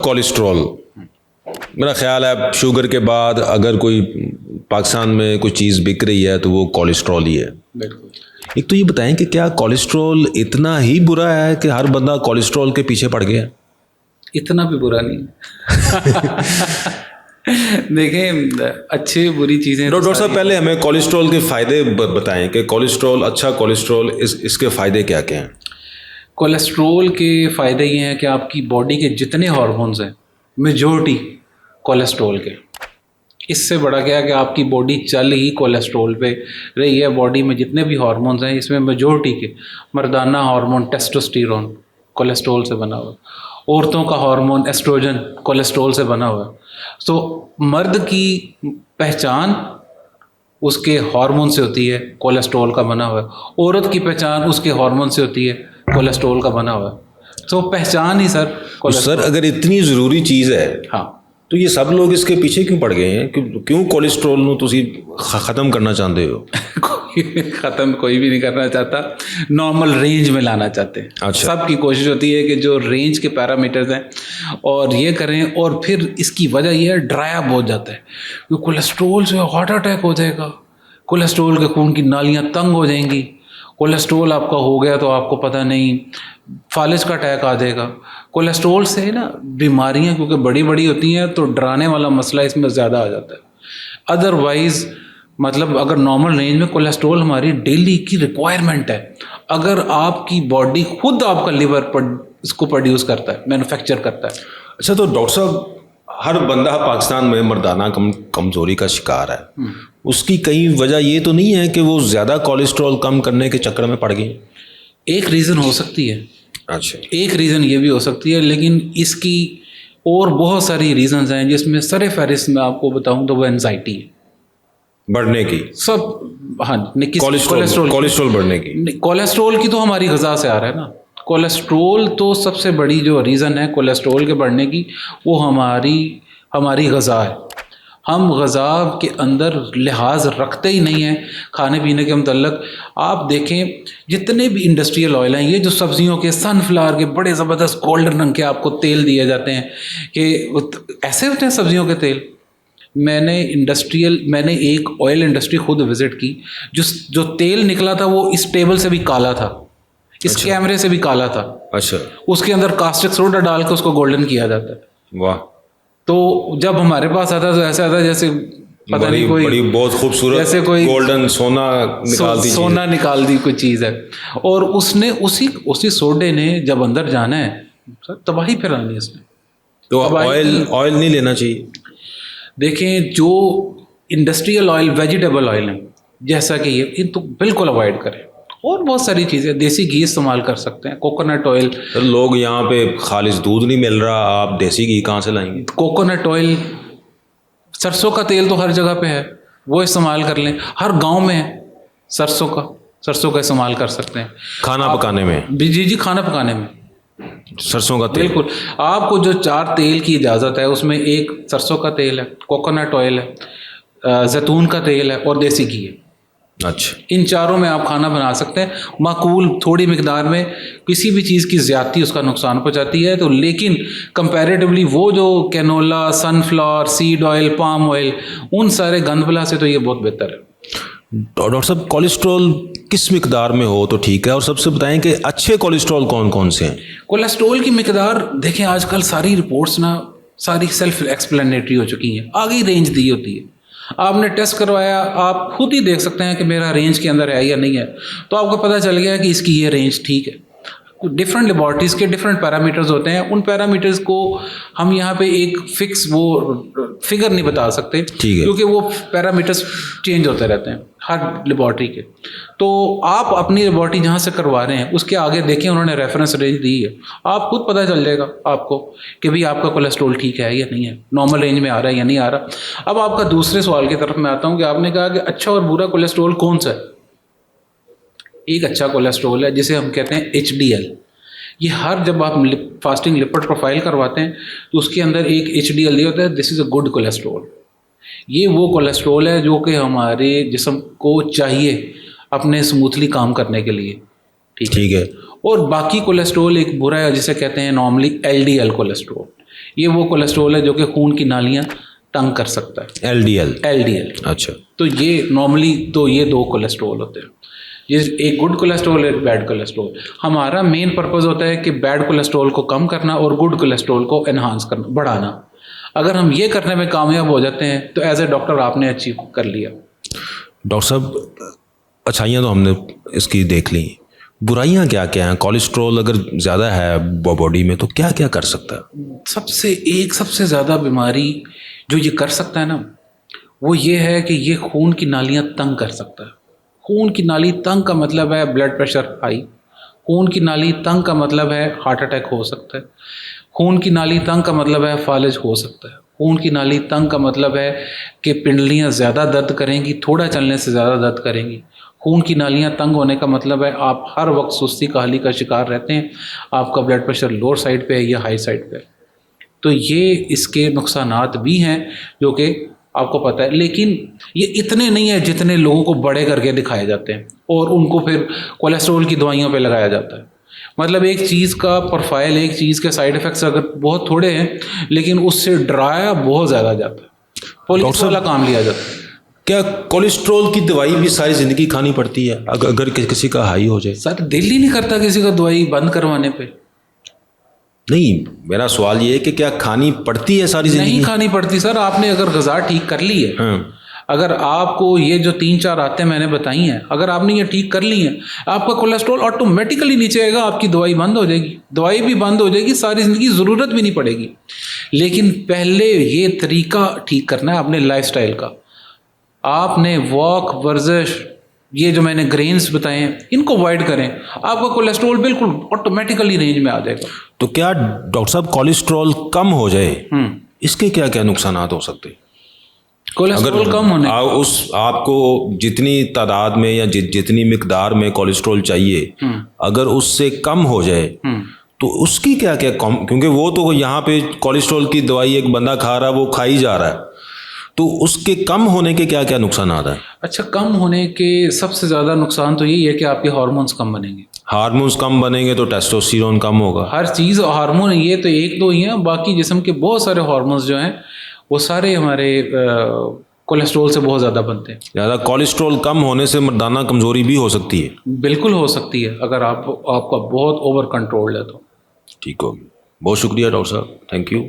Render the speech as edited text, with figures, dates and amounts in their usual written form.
Cholesterol, मेरा ख्याल है शुगर के बाद अगर कोई पाकिस्तान में कोई चीज़ बिक रही है तो वो कोलेस्ट्रॉल ही है। बिल्कुल। एक तो ये बताएं कि क्या कोलेस्ट्रॉल इतना ही बुरा है कि हर बंदा कोलेस्ट्रॉल के पीछे पड़ गया? इतना भी बुरा नहीं देखें, अच्छी बुरी चीज़ें। डॉक्टर साहब पहले हमें कोलेस्ट्रॉल के फ़ायदे बताएं कि कोलेस्ट्रॉल, अच्छा कोलेस्ट्रॉल, इसके फ़ायदे क्या क्या हैं? कोलेस्ट्रॉल के फ़ायदे ये हैं कि आपकी बॉडी के जितने हार्मोन्स हैं मेजॉरिटी कोलेस्ट्रॉल के। इससे बड़ा क्या है कि आपकी बॉडी चल ही कोलेस्ट्रॉल पे रही है। बॉडी में जितने भी हार्मोन्स हैं इसमें मेजॉरिटी के, मर्दाना हार्मोन टेस्टोस्टेरोन कोलेस्ट्रॉल से बना हुआ है, औरतों का हार्मोन एस्ट्रोजन कोलेस्ट्रॉल से बना हुआ है। तो मर्द की पहचान उसके हार्मोन से होती है, कोलेस्ट्रॉल का बना हुआ है। औरत की पहचान उसके हार्मोन से होती है, कोलेस्ट्रॉल का बना हुआ है। तो पहचान ही सर सर अगर इतनी ज़रूरी चीज़ है, हाँ, तो ये सब लोग इसके पीछे क्यों पड़ गए हैं? क्यों कोलेस्ट्रॉल को तुसी ख़त्म करना चाहते हो? ख़त्म कोई भी नहीं करना चाहता, नॉर्मल रेंज में लाना चाहते हैं। अच्छा। सबकी कोशिश होती है कि जो रेंज के पैरामीटर्स हैं और ये करें। और फिर इसकी वजह यह है ड्राई अप हो जाता है, क्योंकि कोलेस्ट्रॉल से हार्ट अटैक हो जाएगा, कोलेस्ट्रॉल के खून की नालियाँ तंग हो जाएंगी, कोलेस्ट्रॉल आपका हो गया तो आपको पता नहीं फालिज का अटैक आ जाएगा। कोलेस्ट्रॉल से ना बीमारियां क्योंकि बड़ी बड़ी होती हैं तो डराने वाला मसला इसमें ज़्यादा आ जाता है। अदरवाइज़ मतलब अगर नॉर्मल रेंज में कोलेस्ट्रॉल हमारी डेली की रिक्वायरमेंट है, अगर आपकी बॉडी खुद आपका लिवर इसको प्रोड्यूस करता है, मैन्युफैक्चर करता है। अच्छा, तो डॉक्टर साहब हर बंदा पाकिस्तान में मर्दाना कमज़ोरी का शिकार है, उसकी कई वजह ये तो नहीं है कि वो ज़्यादा कोलेस्ट्रॉल कम करने के चक्कर में पड़ गई? एक रीज़न हो सकती है। अच्छा, एक रीज़न ये भी हो सकती है, लेकिन इसकी और बहुत सारी रीज़न्स हैं जिसमें सरे फहरिस्त में आपको बताऊं तो वो एंजाइटी है बढ़ने की। सब हाँ, कोलेस्ट्रॉल बढ़ने की। कोलेस्ट्रॉल की तो हमारी ग़िज़ा से आ रहा है ना। कोलेस्ट्रॉल तो सबसे बड़ी जो रीज़न है कोलेस्ट्रॉल के बढ़ने की, वो हमारी ग़िज़ा है। हम ग़िज़ा के अंदर लिहाज रखते ही नहीं हैं खाने पीने के मतलब। आप देखें जितने भी इंडस्ट्रियल ऑयल हैं, ये जो सब्जियों के सनफ्लावर के बड़े ज़बरदस्त गोल्डन रंग के आपको तेल दिए जाते हैं कि ऐसे होते हैं सब्जियों के तेल। मैंने एक ऑयल इंडस्ट्री खुद विज़िट की, जो तेल निकला था वो इस टेबल से भी काला था, इस कैमरे से भी काला था। अच्छा, उसके अंदर कास्टिक सोडा डाल के उसको गोल्डन किया जाता है। वाह। तो जब हमारे पास आता तो ऐसा आता जैसे पता नहीं कोई बड़ी बहुत खूबसूरत जैसे कोई गोल्डन सोना निकाल दी कोई चीज़ है। और उसने उसी सोडे ने जब अंदर जाना है सर तबाही फैलानी है इसने। तो ऑयल नहीं लेना चाहिए। देखें जो इंडस्ट्रियल ऑयल, वेजिटेबल ऑयल है जैसा कि ये तो बिल्कुल अवॉइड करें। और बहुत सारी चीज़ें, देसी घी इस्तेमाल कर सकते हैं, कोकोनट ऑयल। तो लोग यहाँ पे खालिश दूध नहीं मिल रहा, आप देसी घी कहाँ से लाएंगे? कोकोनट ऑयल, सरसों का तेल तो हर जगह पे है, वो इस्तेमाल कर लें। हर गांव में है सरसों का इस्तेमाल कर सकते हैं खाना पकाने में। जी, खाना पकाने में सरसों का तेल। बिल्कुल। आपको जो 4 तेल की इजाज़त है उसमें एक सरसों का तेल है, कोकोनट ऑयल है, जैतून का तेल है और देसी घी है। अच्छा, इन चारों में आप खाना बना सकते हैं माकूल थोड़ी मिकदार में। किसी भी चीज़ की ज़्यादती उसका नुकसान पहुंचाती है, तो लेकिन कंपैरेटिवली वो जो canola, sunflower, seed oil, palm oil, उन सारे गंदबला से तो ये बहुत बेहतर है। डॉक्टर साहब कोलेस्ट्रॉल किस मिकदार में हो तो ठीक है, और सबसे बताएं कि अच्छे कोलेस्ट्रॉल कौन कौन से हैं? कोलेस्ट्रॉल की मिकदार देखें, आजकल सारी रिपोर्ट्स ना सारी सेल्फ एक्सप्लेनेटरी हो चुकी हैं, आगे रेंज दी होती है। आपने टेस्ट करवाया, आप खुद ही देख सकते हैं कि मेरा रेंज के अंदर है या नहीं है, तो आपको पता चल गया कि इसकी ये रेंज ठीक है। डिफरेंट लेबॉर्ट्रीज़ के डिफरेंट पैरामीटर्स होते हैं, उन पैरामीटर्स को हम यहाँ पे एक फिक्स वो फिगर नहीं बता सकते, क्योंकि वो पैरामीटर्स चेंज होते रहते हैं हर लेबॉर्ट्री के। तो आप अपनी लेबॉर्ट्री जहाँ से करवा रहे हैं उसके आगे देखें, उन्होंने रेफरेंस रेंज दी है, आप खुद पता चल जाएगा आपको कि भाई आपका कोलेस्ट्रॉल ठीक है या नहीं है, नॉर्मल रेंज में आ रहा है या नहीं आ रहा। अब आपका दूसरे सवाल की तरफ मैं आता हूँ कि आपने कहा कि अच्छा और बुरा कोलेस्ट्रॉल कौन सा है। एक अच्छा कोलेस्ट्रॉल है जिसे हम कहते हैं HDL। ये हर जब आप फास्टिंग लिपिड प्रोफाइल करवाते हैं तो उसके अंदर एक HDL दिया होता है, this is a good cholesterol. ये वो कोलेस्ट्रॉल है जो कि हमारे जिस्म को चाहिए अपने स्मूथली काम करने के लिए, ठीक है। और बाकी कोलेस्ट्रॉल एक बुरा है जिसे कहते हैं नॉर्मली LDL कोलेस्ट्रॉल। ये वो कोलेस्ट्रॉल है जो कि खून की नालियाँ तंग कर सकता है, LDL। LDL। अच्छा। तो ये नॉर्मली तो ये 2 कोलेस्ट्रॉल होते हैं, ये एक गुड कोलेस्ट्रॉल एक बैड कोलेस्ट्रॉल। हमारा मेन पर्पस होता है कि बैड कोलेस्ट्रॉल को कम करना और गुड कोलेस्ट्रॉल को एनहांस करना, बढ़ाना। अगर हम ये करने में कामयाब हो जाते हैं तो एज ए डॉक्टर आपने अचीव कर लिया। डॉक्टर साहब, अच्छाइयाँ तो हमने इसकी देख ली, बुराइयाँ क्या क्या हैं? कोलेस्ट्रॉल अगर ज़्यादा है बॉडी में तो क्या क्या कर सकता है? सबसे ज़्यादा बीमारी जो ये कर सकता है ना, वो ये है कि ये खून की नालियाँ तंग कर सकता है। खून की नाली तंग का मतलब है ब्लड प्रेशर हाई, खून की नाली तंग का मतलब है हार्ट अटैक हो सकता है, खून की नाली तंग का मतलब है फालिज हो सकता है, खून की नाली तंग का मतलब है कि पिंडलियाँ ज़्यादा दर्द करेंगी, थोड़ा चलने से ज़्यादा दर्द करेंगी। खून की नालियाँ तंग होने का मतलब है आप हर वक्त सुस्ती काहली का शिकार रहते हैं, आपका ब्लड प्रेशर लोअर साइड पे है या हाई साइड पे है। तो ये इसके नुकसानात भी हैं जो कि आपको पता है, लेकिन ये इतने नहीं है जितने लोगों को बड़े करके दिखाए जाते हैं और उनको फिर कोलेस्ट्रॉल की दवाइयों पे लगाया जाता है। मतलब एक चीज़ का प्रोफाइल, एक चीज़ के साइड इफ़ेक्ट्स अगर बहुत थोड़े हैं लेकिन उससे डराया बहुत ज़्यादा जाता है, पुलिस वाला काम लिया जाता है। क्या कोलेस्ट्रॉल की दवाई भी सारी ज़िंदगी खानी पड़ती है अगर किसी का हाई हो जाए? सर दिल ही नहीं करता किसी का दवाई बंद करवाने पे। नहीं, मेरा सवाल ये है कि क्या खानी पड़ती है सारी ज़िंदगी? नहीं खानी पड़ती सर, आपने अगर ग़िज़ा ठीक कर ली है, हाँ। अगर आपको ये जो 3-4 आदतें मैंने बताई हैं, अगर आपने ये ठीक कर ली हैं, आपका कोलेस्ट्रॉल ऑटोमेटिकली नीचे आएगा, आपकी दवाई बंद हो जाएगी, दवाई भी बंद हो जाएगी, सारी ज़िंदगी ज़रूरत भी नहीं पड़ेगी। लेकिन पहले ये तरीका ठीक करना है अपने लाइफस्टाइल का। आपने वॉक, वर्जिश, ये जो मैंने ग्रेन्स बताए हैं, इनको अवॉइड करें, आपका कोलेस्ट्रॉल बिल्कुल ऑटोमेटिकली रेंज में आ जाएगा। तो क्या डॉक्टर साहब कोलेस्ट्रॉल कम हो जाए, इसके क्या क्या नुकसानात हो सकते हैं? कोलेस्ट्रॉल कम होने आपको जितनी तादाद में या जितनी मिकदार में कोलेस्ट्रॉल चाहिए, अगर उससे कम हो जाए तो उसकी क्या क्या क्योंकि वो तो यहाँ पे कोलेस्ट्रॉल की दवाई एक बंदा खा रहा है, वो खाई जा रहा है, तो उसके कम होने के क्या क्या नुकसान आता है? अच्छा, कम होने के सबसे ज़्यादा नुकसान तो यही है कि आपके हार्मोन्स कम बनेंगे। हार्मोन्स कम बनेंगे तो टेस्टोस्टेरोन कम होगा। हर चीज़ हार्मोन, ये तो एक दो ही हैं, बाकी जिस्म के बहुत सारे हार्मोन्स जो हैं वो सारे हमारे कोलेस्ट्रॉल से बहुत ज़्यादा बनते हैं। ज़्यादा कोलेस्ट्रॉल कम होने से मर्दाना कमज़ोरी भी हो सकती है? बिल्कुल हो सकती है, अगर आपका बहुत ओवर कंट्रोल्ड है तो। ठीक होगी। बहुत शुक्रिया डॉक्टर साहब, थैंक यू।